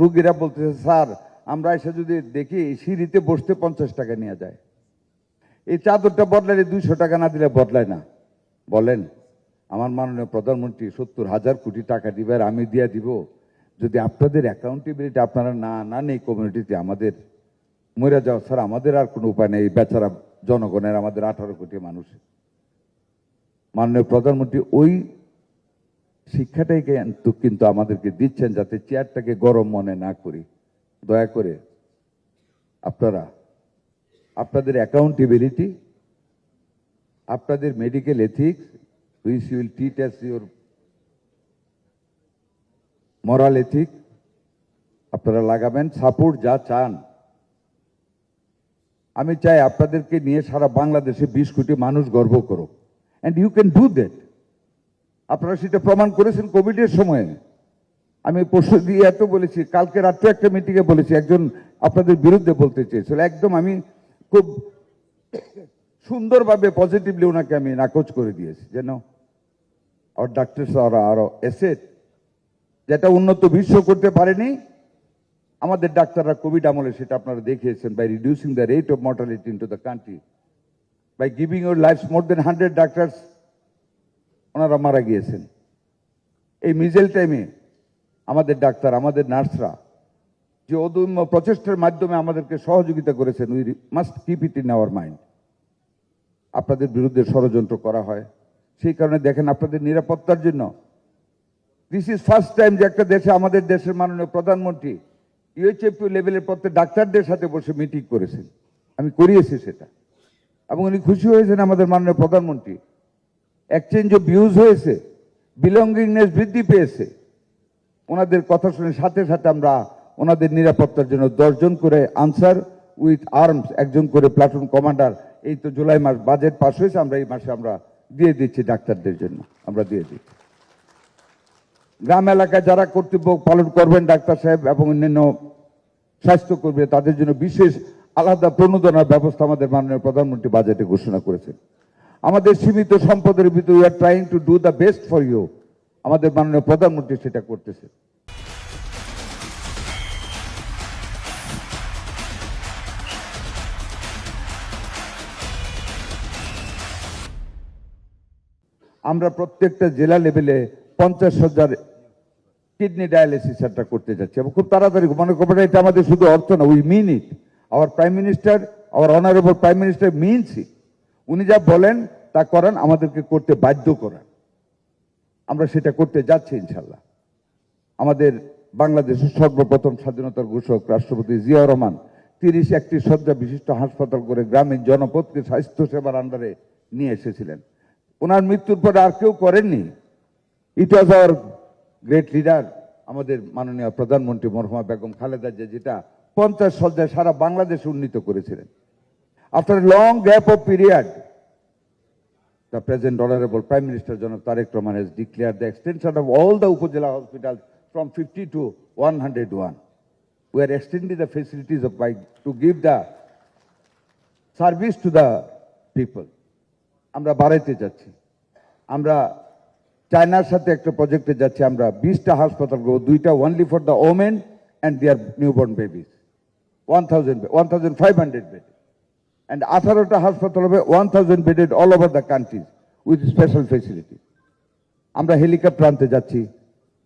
রুগীরা বলতেছে স্যার আমরা এসে যদি দেখি সিঁড়িতে বসতে 50 টাকা নিয়ে যায়, এই চাদরটা বদলালে 200 টাকা না দিলে বদলায় না। বলেন আমার মাননীয় প্রধানমন্ত্রী 70,000 কোটি টাকা দিবে আর আমি দিয়ে দিব, যদি আপনাদের অ্যাকাউন্টেবিলিটি আপনারা না নেই কমিউনিটিতে, আমাদের মরে যাওয়া স্যার আমাদের আর কোনো উপায় নেই। বেচারা জনগণের, আমাদের 18 কোটি মানুষ। মাননীয় প্রধানমন্ত্রী ওই শিক্ষাটাই কিন্তু আমাদেরকে দিচ্ছেন, যাতে চেয়ারটাকে গরম মনে না করি। দয়া করে আপনারা আপনাদের অ্যাকাউন্টেবিলিটি, আপনাদের medical ethics, which you will teach as your moral ethics, আপনারা লাগাবেন। সাপোর্ট যা চান, আমি চাই আপনাদেরকে নিয়ে সারা বাংলাদেশে 20 কোটি মানুষ গর্ব করুক, and you can do that. আপনারা সেটা প্রমাণ করেছেন কোভিডের সময়ে। আমি পরশু দিয়ে এত বলেছি, কালকে রাত্রে একটা মিটিংয়ে বলেছি, একজন আপনাদের বিরুদ্ধে বলতে চেয়েছিল, একদম আমি খুব সুন্দরভাবে পজিটিভলি ওনাকে আমি নাকচ করে দিয়েছি, যেন আর ডাক্তারস আরো এসেট, যেটা উন্নত বিশ্ব করতে পারেনি আমাদের ডাক্তাররা কোভিড আমলে, সেটা আপনারা দেখিয়েছেন, by reducing the rate of mortality in to the country, by giving your life. More than 100 doctors ওনারা মারা গিয়েছেন এই মিজেল টাইমে। আমাদের ডাক্তার, আমাদের নার্সরা যে অদম্য প্রচেষ্টার মাধ্যমে আমাদেরকে সহযোগিতা করেছেন, we must keep it in our mind. আপনাদের বিরুদ্ধে ষড়যন্ত্র করা হয়, সেই কারণে দেখেন আপনাদের নিরাপত্তার জন্য দিস ইজ ফার্স্ট টাইম যে একটা দেশে, আমাদের দেশের মাননীয় প্রধানমন্ত্রী ইউএইচএফপি লেভেলের প্রত্যেক ডাক্তারদের সাথে বসে মিটিং করেছেন। আমি করিয়েছি সেটা, এবং উনি খুশি হয়েছেন আমাদের মাননীয় প্রধানমন্ত্রী। এক্সচেঞ্জ অফ ভিউজ হয়েছে, বিলঙ্গিংনেস বৃদ্ধি পেয়েছে। ওনাদের কথা শুনে সাথে সাথে আমরা ওনাদের নিরাপত্তার জন্য 10 জন করে আনসার উইথ আর্মস, একজন করে প্লাটুন কমান্ডার, এই তো জুলাই মাস বাজেট পাস হয়েছে, আমরা এই মাসে আমরা দিয়ে দিচ্ছি ডাক্তারদের জন্য, আমরা দিয়ে দিচ্ছি। গ্রাম এলাকায় যারা কর্তব্য পালন করবেন ডাক্তার সাহেব এবং অন্যান্য স্বাস্থ্যকর্মী, তাদের জন্য বিশেষ আলাদা প্রণোদনার ব্যবস্থা আমাদের মাননীয় প্রধানমন্ত্রী বাজেটে ঘোষণা করেছেন। আমাদের সীমিত সম্পদের ভিতরে we are trying to do the best for you, আমাদের মাননীয় প্রধানমন্ত্রী সেটা করতেছে। আমরা প্রত্যেকটা জেলা লেভেলে 50,000 কিডনি ডায়ালিসিস সেন্টার করতে যাচ্ছি, এবং খুব তাড়াতাড়ি। মনে করবেন এটা আমাদের শুধু অর্থ না, we mean it. Our prime minister, our honourable prime minister means it. উনি যা বলেন তা করেন, আমাদেরকে করতে বাধ্য করেন। আমরা সেটা করতে যাচ্ছি ইনশাল্লাহ। আমাদের বাংলাদেশের সর্বপ্রথম স্বাধীনতার ঘোষক রাষ্ট্রপতি জিয়াউর রহমান 31টি শয্যা বিশিষ্ট হাসপাতাল করে গ্রামীণ জনপদকে স্বাস্থ্য সেবার আন্ডারে নিয়ে এসেছিলেন। ওনার মৃত্যুর পরে আর কেউ করেননি। ইট ওয়াজ আওয়ার গ্রেট লিডার, আমাদের মাননীয় প্রধানমন্ত্রী মরহুমা বেগম খালেদা জিয়া, যেটা 50 শয্যায় সারা বাংলাদেশ উন্নীত করেছিলেন। After a long gap of period, the present honorable Prime Minister Janab Tariq Rahman has declared the extension of all the Upazila hospitals from 50 to 101. We are extending the facilities of to give the service to the people. আমরা বাড়াইতে যাচ্ছি। আমরা চায়নার সাথে একটা প্রজেক্টে যাচ্ছি। আমরা 20টা হাসপাতাল করব, 2টা only for the women and their newborn babies, 1,500 beds. And 18টা হাসপাতাল হবে 1,000 bedded all over the country with special facilities. আমরা হেলিকপ্টার আনতে যাচ্ছি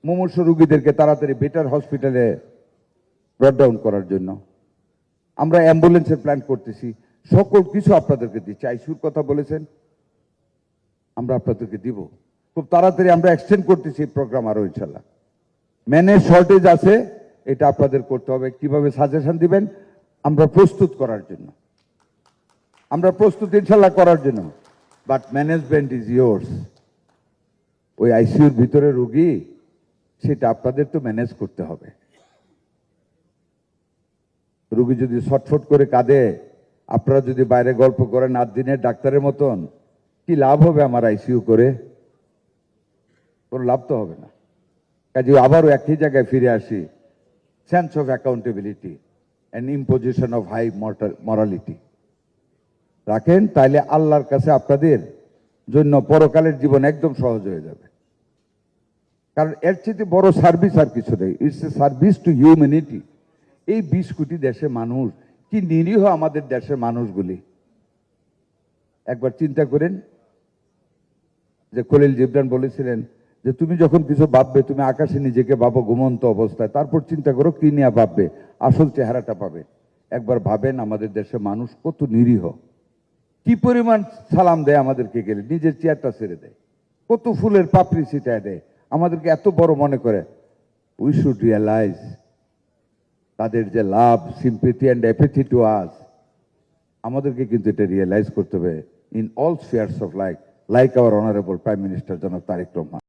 মুমূর্ষু রোগীদেরকে তাড়াতাড়ি বেটার হসপিটালে ব্রড ডাউন করার জন্য। আমরা অ্যাম্বুলেন্সের প্ল্যান করতেছি। সকল কিছু আপনাদেরকে দিচ্ছি। আইসিইউর কথা বলেছেন, আমরা আপনাদেরকে দিব খুব তাড়াতাড়ি। আমরা এক্সটেন্ড করতেছি এই প্রোগ্রাম আরো ইনশাল্লাহ। ম্যানের শর্টেজ আছে, এটা আপনাদের করতে হবে। কিভাবে সাজেশন দিবেন আমরা প্রস্তুত করার জন্য, আমরা প্রস্তুত ইনশাল্লাহ করার জন্য। But management is yours. ওই আইসিইউর ভিতরে রোগী, সেটা আপনাদের তো ম্যানেজ করতে হবে। রোগী যদি ছটফট করে কাঁদে, আপনারা যদি বাইরে গল্প করেন 8 দিনের ডাক্তারের মতন, কি লাভ হবে আমার আইসিইউ করে? কোনো লাভ তো হবে না। কাজে আবারও একই জায়গায় ফিরে আসি, sense of accountability and imposition of high morality রাখেন, তাইলে আল্লাহর কাছে আপনাদের জন্য পরকালের জীবন একদম সহজ হয়ে যাবে। কারণ এর চেয়ে বড় সার্ভিস আর কিছু নেই। It's a service to humanity. এই 20 কোটি দেশের মানুষ, কি নিরীহ আমাদের দেশের মানুষগুলি। একবার চিন্তা করেন যে খলিল জিবরান বলেছিলেন যে তুমি যখন কিছু ভাববে, তুমি আকাশে নিজেকে ভাবো ঘুমন্ত অবস্থায়, তারপর চিন্তা করো কি নিয়ে ভাববে, আসল চেহারাটা পাবে। একবার ভাবেন আমাদের দেশের মানুষ কত নিরীহ, কি পরিমাণ সালাম দেয় আমাদেরকে গেলে, নিজের চেয়ারটা ছেড়ে দেয়, কত ফুলের পাপড়ি ছিটায় দেয়, আমাদেরকে এত বড় মনে করে। উই শুড রিয়ালাইজ তাদের যে love, sympathy and empathy to us, আমাদেরকে কিন্তু এটা রিয়েলাইজ করতে হবে in all spheres of life, like our honourable prime minister জনাব তারেক রহমান।